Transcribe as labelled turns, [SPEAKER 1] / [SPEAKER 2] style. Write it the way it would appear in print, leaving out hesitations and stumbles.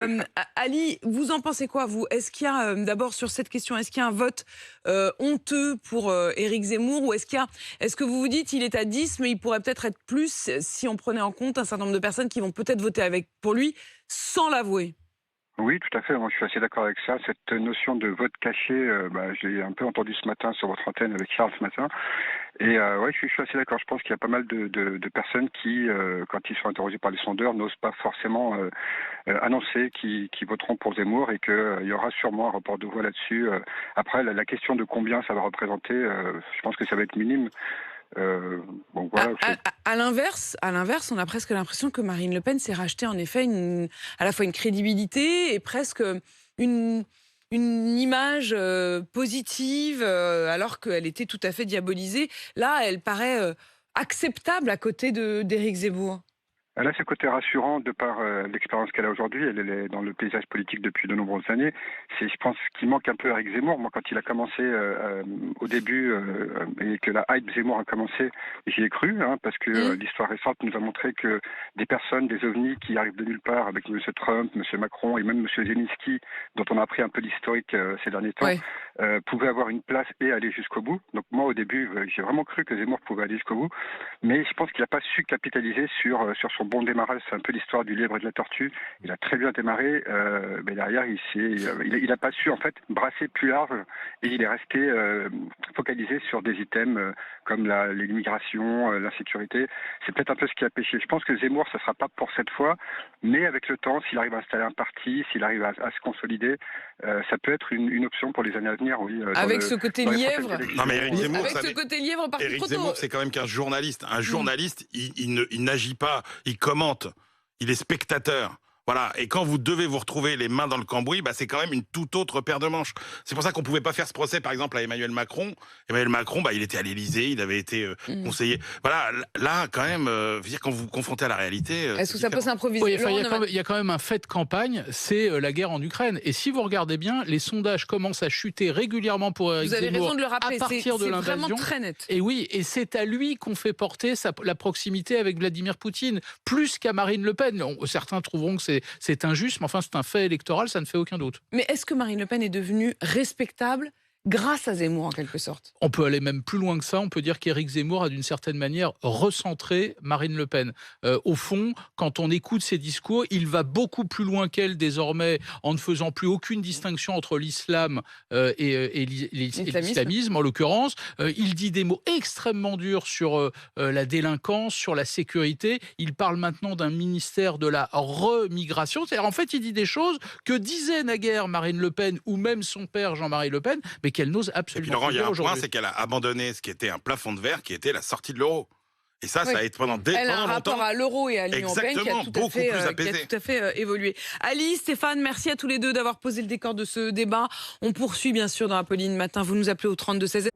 [SPEAKER 1] c'est ça.
[SPEAKER 2] Ali, vous en pensez quoi, vous? Est-ce qu'il y a, d'abord sur cette question, est-ce qu'il y a un vote honteux pour Éric Zemmour ou est-ce que vous vous dites il est à 10 mais il pourrait peut-être être plus si on prenait en compte un certain nombre de personnes qui vont peut-être voter pour lui sans l'avouer?
[SPEAKER 1] Oui, tout à fait. Moi, je suis assez d'accord avec ça. Cette notion de vote caché, je l'ai un peu entendu ce matin sur votre antenne avec Charles ce matin. Et ouais, je suis assez d'accord. Je pense qu'il y a pas mal de personnes qui, quand ils sont interrogés par les sondeurs, n'osent pas forcément annoncer qui voteront pour Zemmour et qu'il y aura sûrement un rapport de voix là-dessus. Après, la question de combien ça va représenter, je pense que ça va être minime. Bon,
[SPEAKER 2] À,
[SPEAKER 1] voilà.
[SPEAKER 2] à- à l'inverse, on a presque l'impression que Marine Le Pen s'est racheté en effet à la fois une crédibilité et presque une, une image positive alors qu'elle était tout à fait diabolisée. Là, elle paraît acceptable à côté d'Éric Zemmour.
[SPEAKER 1] Elle a ce côté rassurant de par l'expérience qu'elle a aujourd'hui. Elle est dans le paysage politique depuis de nombreuses années. C'est, je pense, ce qui manque un peu à Eric Zemmour. Moi, quand il a commencé au début et que la hype Zemmour a commencé, j'y ai cru, hein, parce que
[SPEAKER 2] Hmm.
[SPEAKER 1] l'histoire récente nous a montré que des personnes, des ovnis qui arrivent de nulle part avec M. Trump, M. Macron et même M. Zelensky, dont on a appris un peu l'historique ces derniers temps,
[SPEAKER 2] Ouais.
[SPEAKER 1] pouvaient avoir une place et aller jusqu'au bout. Donc moi, au début, j'ai vraiment cru que Zemmour pouvait aller jusqu'au bout. Mais je pense qu'il n'a pas su capitaliser sur son bon démarrage. C'est un peu l'histoire du lièvre et de la tortue. Il a très bien démarré, mais derrière, il a pas su en fait brasser plus large et il est resté focalisé sur des items comme l'immigration, l'insécurité. C'est peut-être un peu ce qui a pêché. Je pense que Zemmour, ça ne sera pas pour cette fois, mais avec le temps, s'il arrive à installer un parti, s'il arrive à se consolider, ça peut être une option pour les années à venir, oui,
[SPEAKER 2] Avec ce côté
[SPEAKER 1] dans les prochaines
[SPEAKER 2] lièvre,
[SPEAKER 1] élections.
[SPEAKER 3] Non, mais Éric Zemmour,
[SPEAKER 2] avec ce côté lièvre par contre
[SPEAKER 3] Éric
[SPEAKER 2] trop tôt.
[SPEAKER 3] Zemmour, c'est quand même qu'un journaliste. Un
[SPEAKER 2] Hmm.
[SPEAKER 3] journaliste, il n'agit pas, il commente, il est spectateur. Voilà. Et quand vous devez vous retrouver les mains dans le cambouis, c'est quand même une toute autre paire de manches. C'est pour ça qu'on pouvait pas faire ce procès, par exemple, à Emmanuel Macron. Emmanuel Macron, il était à l'Élysée, il avait été
[SPEAKER 2] Hmm.
[SPEAKER 3] conseiller. Voilà. Là, quand même, je veux dire, quand vous vous confrontez à la réalité,
[SPEAKER 2] Est-ce
[SPEAKER 3] c'est
[SPEAKER 2] que ça peut
[SPEAKER 3] différent.
[SPEAKER 2] s'improviser?
[SPEAKER 4] Oui, enfin,
[SPEAKER 2] Laurent Neumann.
[SPEAKER 4] il y a quand même un fait de campagne, c'est la guerre en Ukraine. Et si vous regardez bien, les sondages commencent à chuter régulièrement pour Éric
[SPEAKER 2] Vous avez
[SPEAKER 4] Zemmour
[SPEAKER 2] raison de le rappeler,
[SPEAKER 4] à partir de
[SPEAKER 2] c'est vraiment
[SPEAKER 4] l'invasion.
[SPEAKER 2] très net.
[SPEAKER 4] Et oui, et c'est à lui qu'on fait porter la proximité avec Vladimir Poutine, plus qu'à Marine Le Pen. Certains trouveront que c'est injuste, mais enfin c'est un fait électoral, ça ne fait aucun doute.
[SPEAKER 2] Mais est-ce que Marine Le Pen est devenue respectable grâce à Zemmour, en quelque sorte?
[SPEAKER 4] On peut aller même plus loin que ça. On peut dire qu'Éric Zemmour a d'une certaine manière recentré Marine Le Pen. Au fond, quand on écoute ses discours, il va beaucoup plus loin qu'elle désormais en ne faisant plus aucune distinction entre l'islam et l'islamisme en l'occurrence. Il dit des mots extrêmement durs sur la délinquance, sur la sécurité. Il parle maintenant d'un ministère de la remigration. C'est-à-dire, en fait, il dit des choses que disait naguère Marine Le Pen ou même son père Jean-Marie Le Pen, mais qu'elle n'ose
[SPEAKER 3] Et puis
[SPEAKER 4] absolument
[SPEAKER 3] Laurent,
[SPEAKER 4] pas
[SPEAKER 3] il y a
[SPEAKER 4] dire
[SPEAKER 3] un point,
[SPEAKER 4] aujourd'hui.
[SPEAKER 3] c'est qu'elle a abandonné ce qui était un plafond de verre, qui était la sortie de l'euro. Et ça
[SPEAKER 2] Oui.
[SPEAKER 3] a été pendant
[SPEAKER 2] Elle a un
[SPEAKER 3] pendant
[SPEAKER 2] rapport
[SPEAKER 3] longtemps.
[SPEAKER 2] à l'euro et à l'Union européenne qui a
[SPEAKER 3] Exactement, beaucoup plus apaisé.
[SPEAKER 2] tout à fait évolué. Ali, Stéphane, merci à tous les deux d'avoir posé le décor de ce débat. On poursuit bien sûr dans Apolline Matin. Vous nous appelez au 32 16.